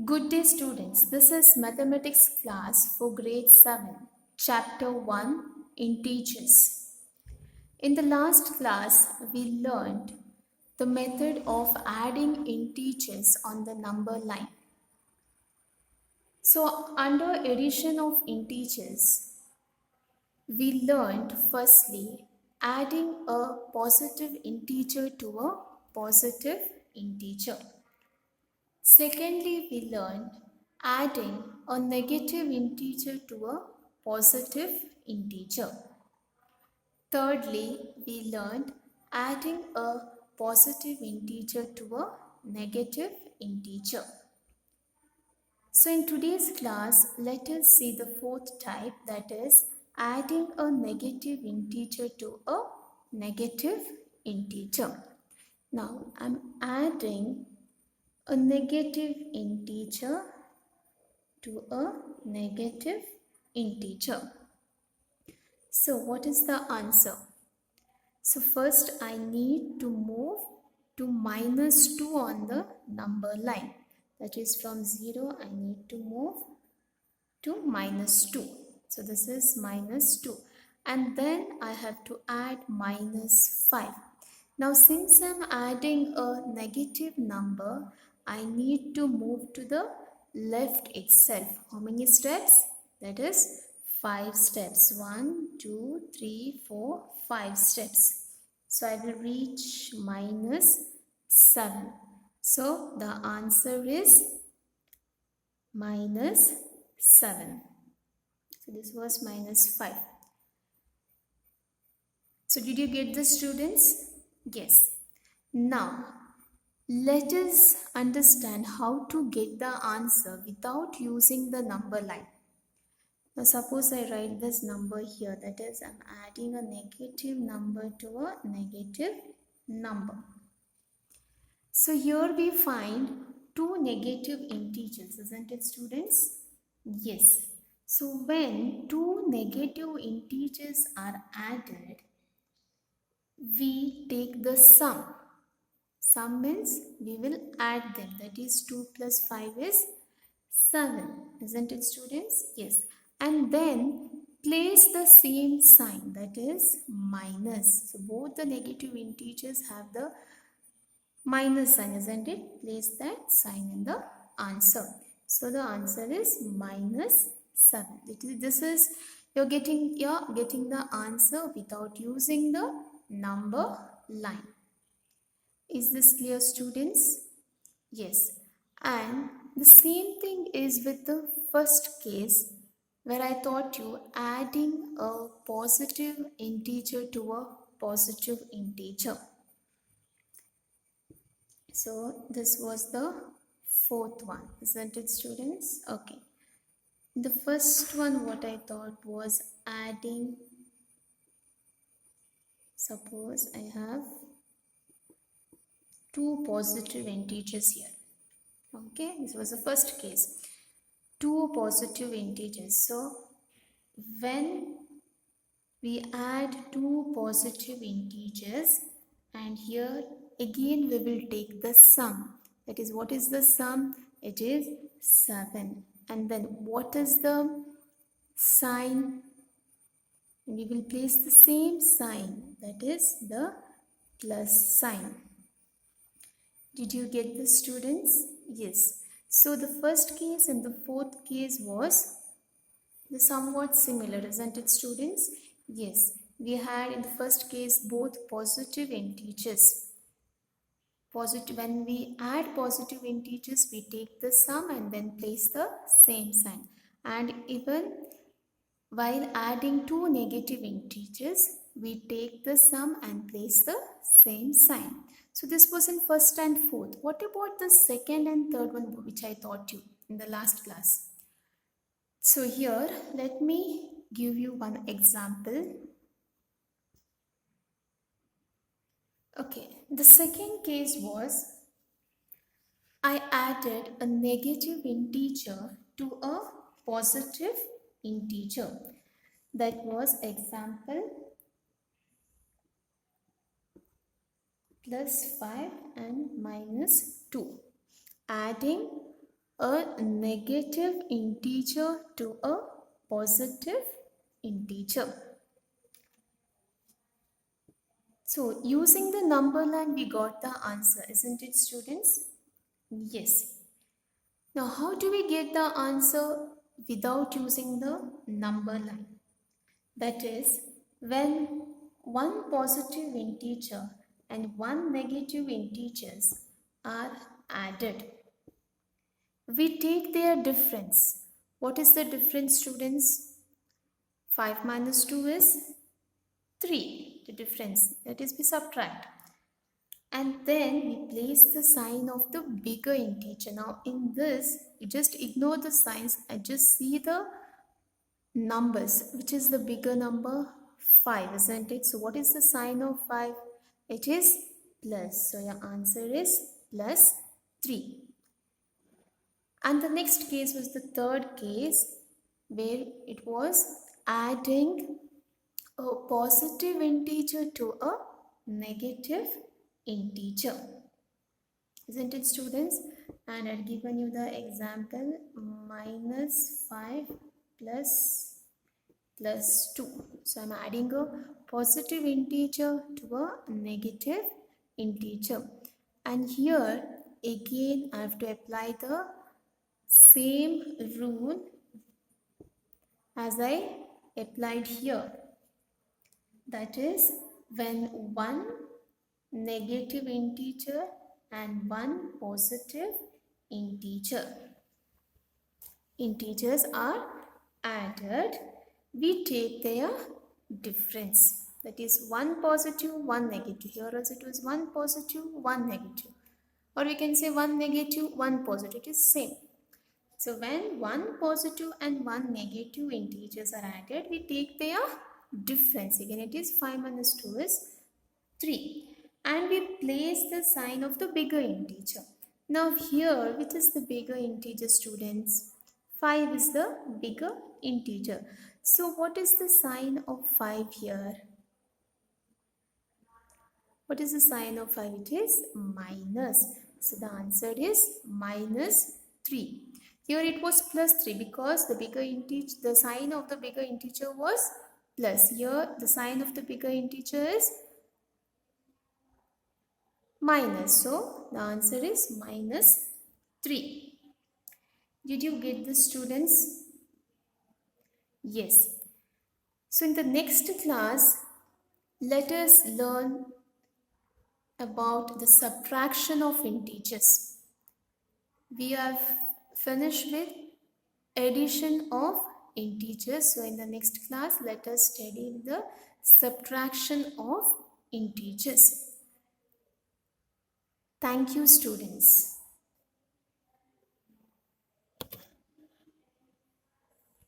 Good day, students. This is mathematics class for grade 7, chapter 1, integers. In the last class, we learned the method of adding integers on the number line. So, under addition of integers, we learned firstly adding a positive integer to a positive integer. Secondly, we learned adding a negative integer to a positive integer. Thirdly, we learned adding a positive integer to a negative integer. So in today's class, let us see the fourth type, that is adding a negative integer to a negative integer. Now I'm adding a negative integer to a negative integer. So what is the answer? So first I need to move to minus 2 on the number line. That is from 0 I need to move to minus 2. So this is minus 2. And then I have to add minus 5. Now since I'm adding a negative number, I need to move to the left itself. How many steps? That is 5 steps. 1, 2, 3, 4, 5 steps. So I will reach minus 7. So the answer is minus 7. So this was minus 5. So did you get this, students? Yes. Now let us understand how to get the answer without using the number line. Now suppose I write this number here, that is I'm adding a negative number to a negative number. So here we find two negative integers, isn't it, students? Yes. So when two negative integers are added, we take the sum. Sum means we will add them. That is 2 plus 5 is 7. Isn't it, students? Yes. And then place the same sign, that is minus. So both the negative integers have the minus sign, isn't it? Place that sign in the answer. So the answer is minus 7. This is you're getting the answer without using the number line. Is this clear, students? Yes. And the same thing is with the first case where I taught you adding a positive integer to a positive integer. So this was the fourth one, isn't it, students? Okay. The first one what I thought was adding, suppose I have two positive integers here. Okay, this was the first case. Two positive integers. So when we add two positive integers, and here again we will take the sum. That is, what is the sum? It is 7. And then what is the sign? We will place the same sign, that is the plus sign. Did you get this, students? Yes. So the first case and the fourth case was the somewhat similar, isn't it, students? Yes. We had in the first case both positive integers. When we add positive integers, we take the sum and then place the same sign. And even while adding two negative integers, we take the sum and place the same sign. So this was in first and fourth. What about the second and third one which I taught you in the last class? So here let me give you one example. Okay, the second case was I added a negative integer to a positive integer. That was example plus 5 and minus 2. Adding a negative integer to a positive integer. So using the number line we got the answer, isn't it, students? Yes. Now how do we get the answer without using the number line? That is, when one positive integer and one negative integers are added, we take their difference. What is the difference, students? 5 minus 2 is 3. The difference, that is, we subtract. And then we place the sign of the bigger integer. Now in this, you just ignore the signs and just see the numbers. Which is the bigger number? 5, isn't it? So what is the sign of 5? It is plus. So your answer is plus 3. And the next case was the third case, where it was adding a positive integer to a negative integer. Isn't it, students? And I've given you the example, minus 5 plus 2. So I'm adding a positive integer to a negative integer. And here again I have to apply the same rule as I applied here. That is, when one negative integer and one positive integers are added, we take their difference. That is, one positive, one negative. Here also it was one positive, one negative. Or we can say one negative, one positive. It is same. So when one positive and one negative integers are added, we take their difference. Again, it is 5 minus 2 is 3. And we place the sign of the bigger integer. Now here, which is the bigger integer, students? 5 is the bigger integer. So what is the sign of 5 here? What is the sign of 5? It is minus. So the answer is minus 3. Here it was plus 3 because the bigger integer, the sign of the bigger integer was plus. Here the sign of the bigger integer is minus. So the answer is minus 3. Did you get this, students? Yes. So in the next class, let us learn about the subtraction of integers. We have finished with addition of integers. So in the next class, let us study the subtraction of integers. Thank you, students.